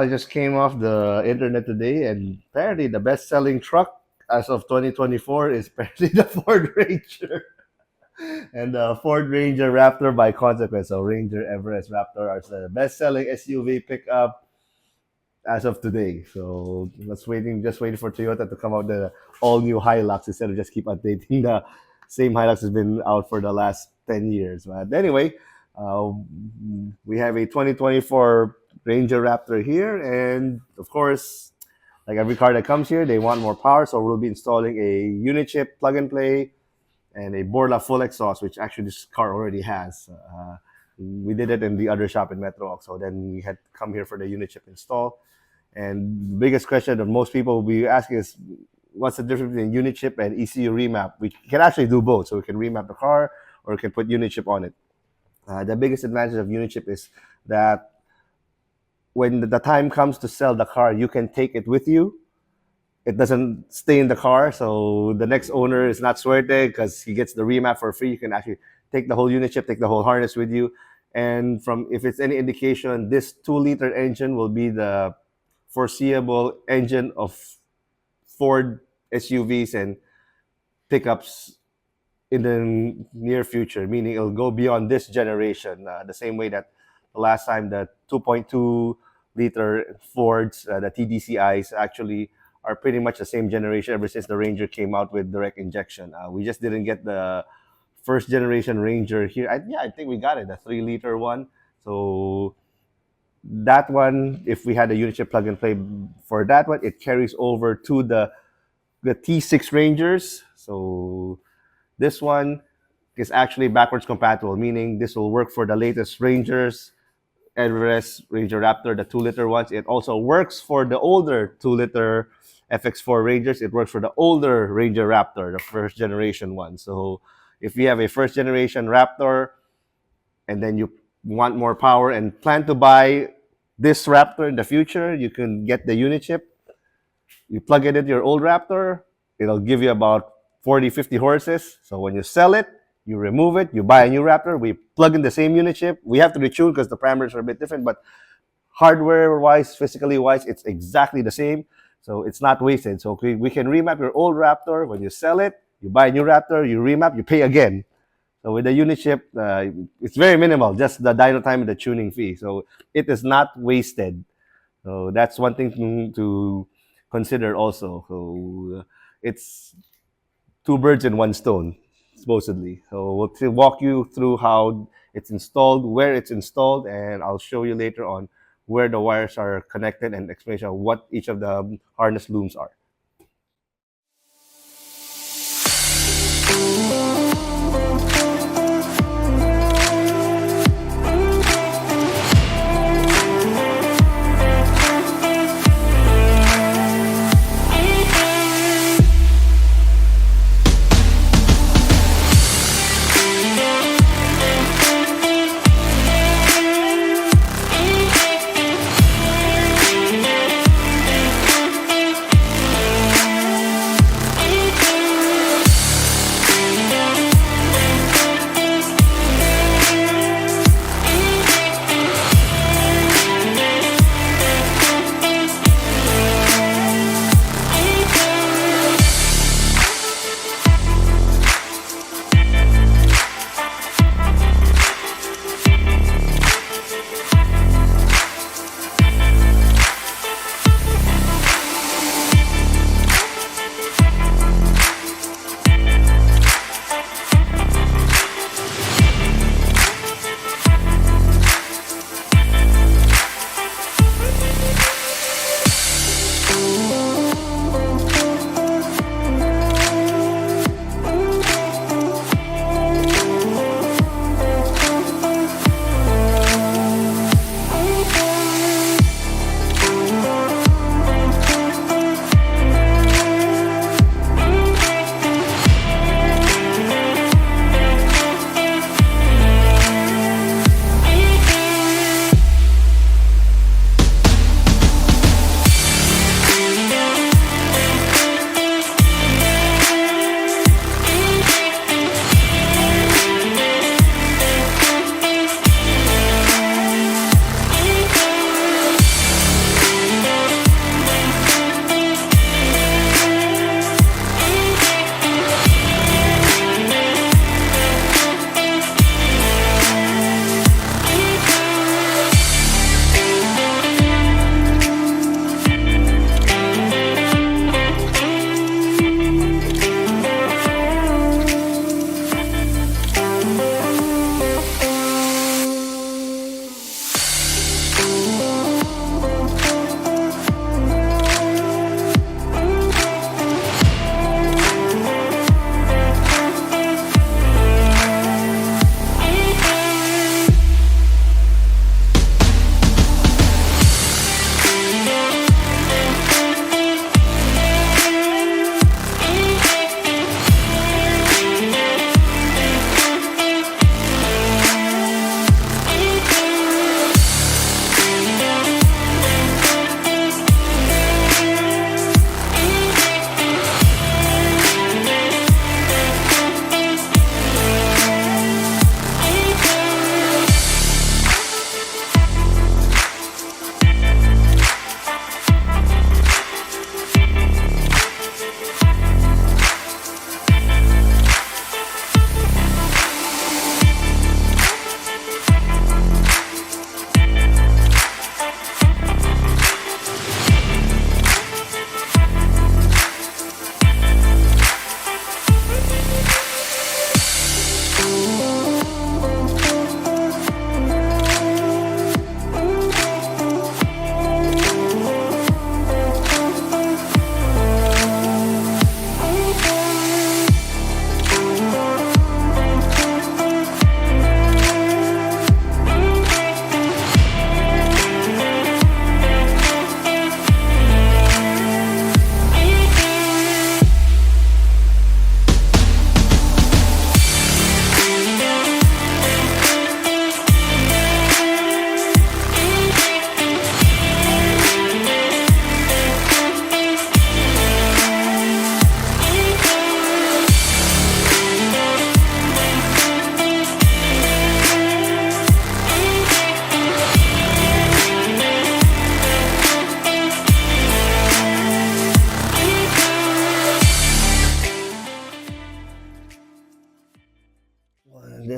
I just came off the internet today, and apparently the best-selling truck as of 2024 is apparently the Ford Ranger and the Ford Ranger Raptor by consequence. So Ranger, Everest, Raptor are the best-selling SUV pickup as of today. So just waiting for Toyota to come out the all-new Hilux instead of just keep updating the same Hilux has been out for the last 10 years. But anyway, uh, we have a 2024 Ranger Raptor here, and of course, like every car that comes here, they want more power, so we'll be installing a Unichip plug and play and a Borla full exhaust, which actually this car already has. We did it in the other shop in Metro, so then we had come here for the Unichip install. And the biggest question that most people will be asking is, what's the difference between Unichip and ECU remap? We can actually do both, so we can remap the car or we can put Unichip on it. The biggest advantage of Unichip is that when the time comes to sell the car, you can take it with you. It doesn't stay in the car, so the next owner is not suerte because he gets the remap for free. You can actually take the whole Unichip, take the whole harness with you. And from if it's any indication, this 2-liter engine will be the foreseeable engine of Ford SUVs and pickups in the near future, meaning it'll go beyond this generation, the same way that the last time the 2.2-liter Fords, the TDCIs, actually are pretty much the same generation ever since the Ranger came out with direct injection. We just didn't get the first generation Ranger here. I think we got it, the 3-liter one. So that one, if we had a Unichip plug and play for that one, it carries over to the T6 Rangers. So this one is actually backwards compatible, meaning this will work for the latest Rangers, Everest, Ranger Raptor, the 2-liter ones. It also works for the older 2-liter FX4 Rangers. It works for the older Ranger Raptor, the first generation one. So if you have a first generation Raptor and then you want more power and plan to buy this Raptor in the future, you can get the Unichip. You plug it into your old Raptor, it'll give you about 40, 50 horses. So when you sell it, you remove it, you buy a new Raptor, we plug in the same Unichip. We have to retune because the parameters are a bit different, but hardware-wise, physically-wise, it's exactly the same. So it's not wasted. So we can remap your old Raptor. When you sell it, you buy a new Raptor, you remap, you pay again. So with the Unichip, it's very minimal, just the dyno time and the tuning fee. So it is not wasted. So that's one thing to consider also. So it's 2 birds in 1 stone, supposedly. So we'll walk you through how it's installed, where it's installed, and I'll show you later on where the wires are connected and explanation of what each of the harness looms are.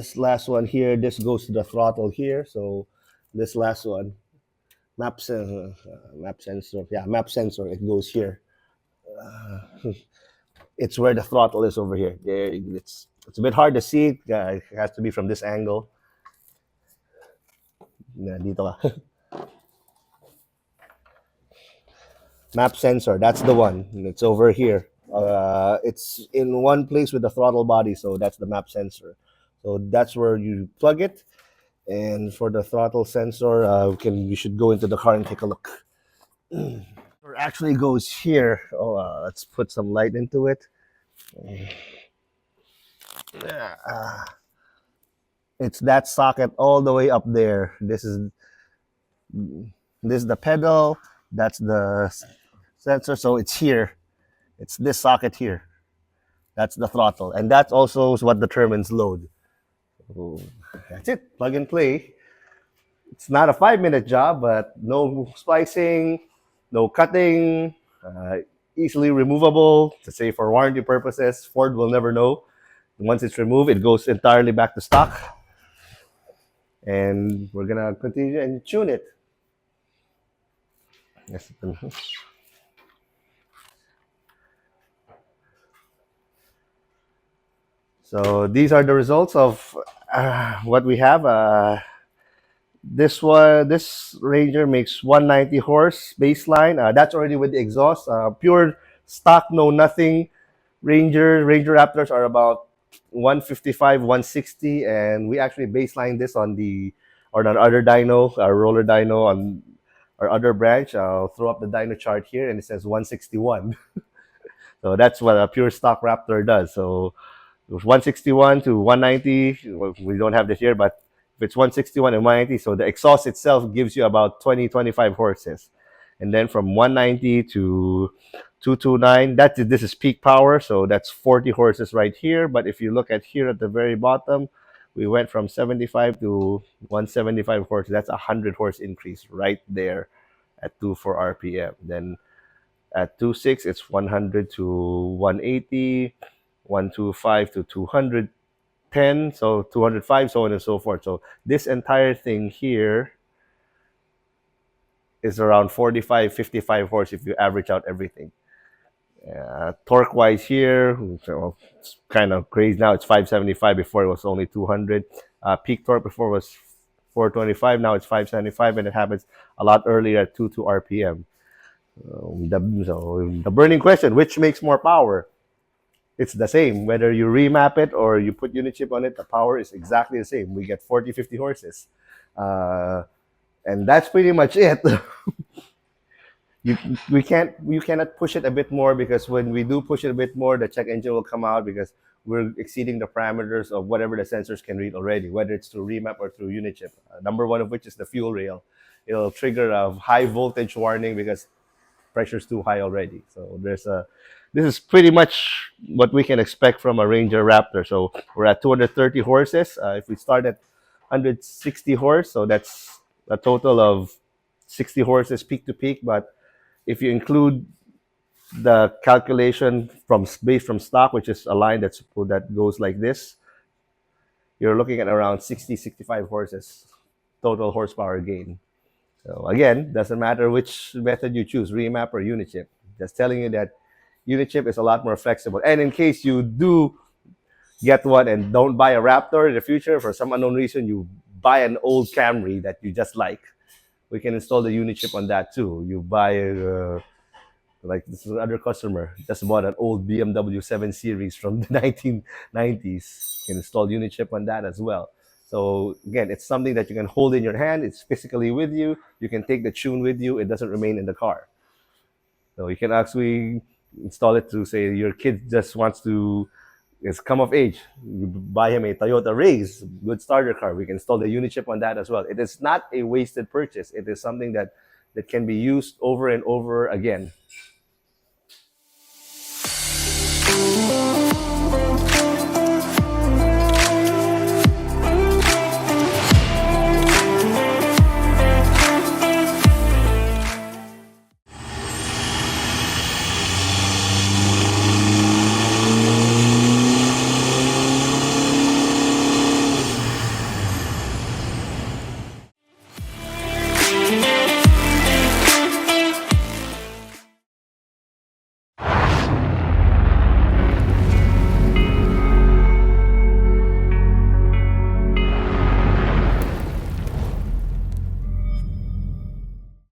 this last one here, this goes to the throttle here. So this last one, map sensor, yeah, map sensor. It goes here. It's where the throttle is over here. There, it's a bit hard to see. It has to be from this angle. Yeah, dito ka. Map sensor, that's the one. It's over here. It's in one place with the throttle body, so that's the map sensor. So that's where you plug it. And for the throttle sensor, we should go into the car and take a look. It actually goes here. Oh, let's put some light into it. It's that socket all the way up there. This is the pedal. That's the sensor. So it's here. It's this socket here. That's the throttle, and that also is what determines load. So that's it. Plug and play. It's not a 5-minute job, but no splicing, no cutting, easily removable. To say for warranty purposes, Ford will never know. Once it's removed, it goes entirely back to stock. And we're gonna continue and tune it. Yes. So these are the results of what we have. This Ranger makes 190 horse baseline. That's already with the exhaust. Pure stock, no nothing. Ranger Raptors are about 155, 160, and we actually baseline this on the other dyno, our roller dyno on our other branch. I'll throw up the dyno chart here, and it says 161. So that's what a pure stock Raptor does. So 161 to 190, we don't have this here, but if it's 161 and 190, so the exhaust itself gives you about 20, 25 horses. And then from 190 to 229, this is peak power, so that's 40 horses right here. But if you look at here at the very bottom, we went from 75 to 175 horses. That's a 100 horse increase right there at 24 RPM. Then at 26, it's 100 to 180, 125 to 210, so 205, so on and so forth. So this entire thing here is around 45, 55 horse if you average out everything. Torque wise here, so it's kind of crazy now. It's 575. Before it was only 200. Peak torque before was 425. Now it's 575, and it happens a lot earlier at 22 RPM. So the burning question: which makes more power? It's the same. Whether you remap it or you put Unichip on it, the power is exactly the same. We get 40, 50 horses, and that's pretty much it. You cannot push it a bit more, because when we do push it a bit more, the check engine will come out, because we're exceeding the parameters of whatever the sensors can read already, whether it's through remap or through Unichip. Number one of which is the fuel rail. It'll trigger a high voltage warning because pressure's too high already. So this is pretty much what we can expect from a Ranger Raptor. So we're at 230 horses. If we start at 160 horse, so that's a total of 60 horses peak to peak. But if you include the calculation based from stock, which is a line that goes like this, you're looking at around 60, 65 horses total horsepower gain. So again, doesn't matter which method you choose, remap or Unichip. Just telling you that Unichip is a lot more flexible. And in case you do get one and don't buy a Raptor in the future, for some unknown reason, you buy an old Camry that you just like, we can install the Unichip on that too. You buy, like this is another customer, just bought an old BMW 7 Series from the 1990s. You can install Unichip on that as well. So again, it's something that you can hold in your hand. It's physically with you. You can take the tune with you. It doesn't remain in the car. So you can actually install it to, say, your kid just wants to is come of age. You buy him a Toyota Race, good starter car. We can install the Unichip on that as well. It is not a wasted purchase. It is something that can be used over and over again.